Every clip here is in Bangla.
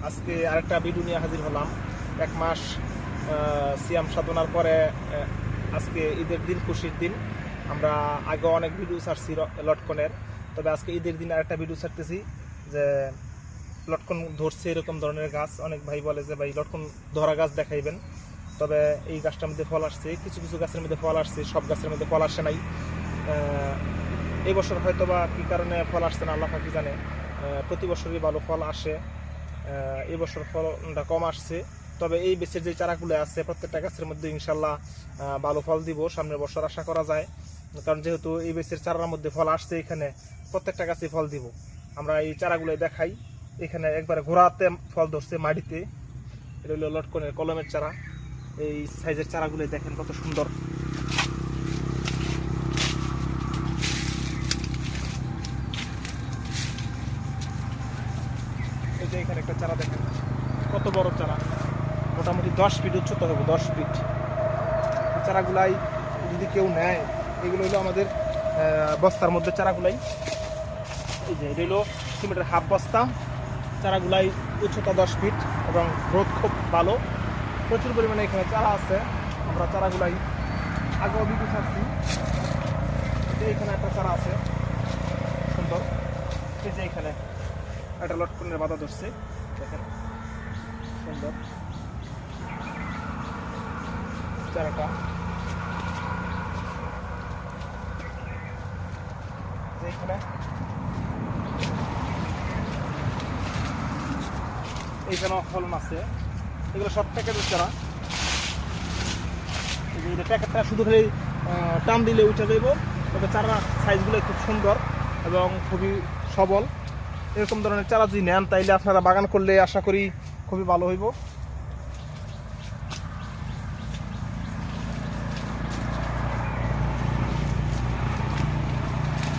আজকে আরেকটা ভিডিও নিয়ে হাজির হলাম। এক মাস সিয়াম সাধনার পরে আজকে ঈদের দিন, খুশির দিন। আমরা আগে অনেক ভিডিও ছাড়ছি লটকনের, তবে আজকে ঈদের দিন আরেকটা ভিডিও ছাড়তেছি যে লটকন ধরছে এরকম ধরনের গাছ। অনেক ভাই বলে যে ভাই লটকন ধরা গাছ দেখাইবেন, তবে এই গাছটার মধ্যে ফল আসছে, কিছু কিছু গাছের মধ্যে ফল আসছে, সব গাছের মধ্যে ফল আসে নাই। এই বছর হয়তো বা কী কারণে ফল আসছে না আল্লাহ পাকি জানে। প্রতি বছরই ভালো ফল আসে, এবছর ফলটা কম আসছে। তবে এই বেচের যে চারাগুলো আছে প্রত্যেকটা গাছের মধ্যে ইনশাল্লাহ ভালো ফল দিব, সামনের বছর আশা করা যায়। কারণ যেহেতু এই বেচের চারার মধ্যে ফল আসছে, এখানে প্রত্যেকটা গাছে ফল দিব। আমরা এই চারাগুলো দেখাই, এখানে একবারে ঘোড়াতে ফল ধরছে মাটিতে। এটা হলো লটকনের কলমের চারা। এই সাইজের চারাগুলো দেখেন কত সুন্দর। এই যে এখানে একটা চারা দেখেন কত বড় চারা, মোটামুটি 10 ফিট উচ্চতা হবে, 10 ফিট। এই চারাগুলাই যদি কেউ নেয়, এগুলো হলো আমাদের বস্তার মধ্যে চারাগুলাই। এই যে এটা হলো সিমেন্টের হাফ বস্তা। চারাগুলাই উচ্চতা 10 ফিট এবং গ্রোথ খুব ভালো, প্রচুর পরিমাণে এখানে চারা আছে। আমরা চারাগুলাই আগেও বিক্রি ছাড়ছি। এইখানে একটা চারা আছে সুন্দর। এই যে এখানে একটা লটকনের বাধা ধরছে, দেখেন সুন্দর চারাটা। এইখানে এইখানেও ফলন আছে। এগুলো সব প্যাকেটের চারা। এই যে প্যাকেটটা শুধু খালি টান দিলে উঠে যাইব, তবে চারা সাইজগুলো খুব সুন্দর এবং খুবই সবল। এরকম ধরনের চারা যদি নেন তাইলে আপনারা বাগান করলে আশা করি খুবই ভালো হইব।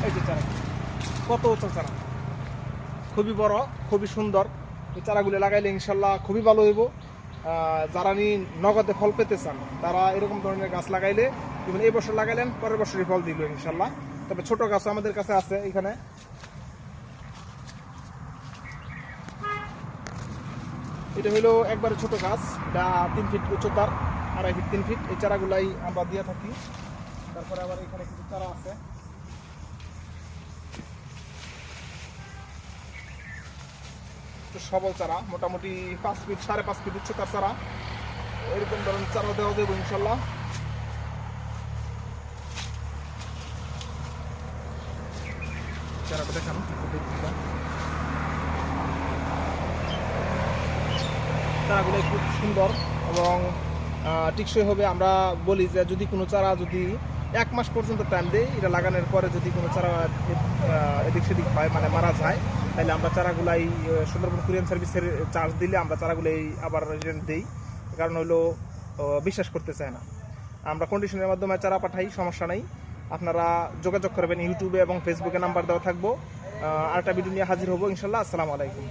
এই যে চারা কত উঁচু চারা, খুবই বড়, খুবই সুন্দর। এই চারাগুলো লাগাইলে ইনশাল্লাহ খুবই ভালো হইব। যারা নগদে ফল পেতে চান তারা এরকম ধরনের গাছ লাগাইলে, যেমন এই বছর লাগাইলেন পরের বছরই ফল দিল ইনশাল্লাহ। তবে ছোট গাছ আমাদের কাছে আছে। এখানে এটা হলো একবারে ছোট গাছ, এটা 3 ফিট উচ্চতার, 2.5 ফিট 3 ফিট। এই চারাগুলাই আমরা দিয়ে থাকি। তারপরে আবার এখানে কিছু চারা আছে, সবল চারা, মোটামুটি 5 ফিট 5.5 ফিট উচ্চতার চারা। এরকম ধরনের চারা দেওয়া যাবে ইনশাল্লাহ। চারাটা দেখানো চারাগুলো খুব সুন্দর এবং টিকসই হবে। আমরা বলি যে যদি কোনো চারা যদি 1 মাস পর্যন্ত টাইম দেয়, এটা লাগানোর পরে যদি কোনো চারা এদিক সেদিক হয়, মানে মারা যায়, তাহলে আমরা চারাগুলাই সুন্দরবন কুরিয়ান সার্ভিসের চার্জ দিলে আমরা চারাগুলাই আবার রিটার্ন দিই। কারণ হলো বিশ্বাস করতে চায় না। আমরা কন্ডিশনের মাধ্যমে চারা পাঠাই, সমস্যা নাই। আপনারা যোগাযোগ করবেন, ইউটিউবে এবং ফেসবুকে নাম্বার দেওয়া থাকবো। আরেকটা ভিডিও নিয়ে হাজির হবো ইনশাল্লাহ। আসসালামু আলাইকুম।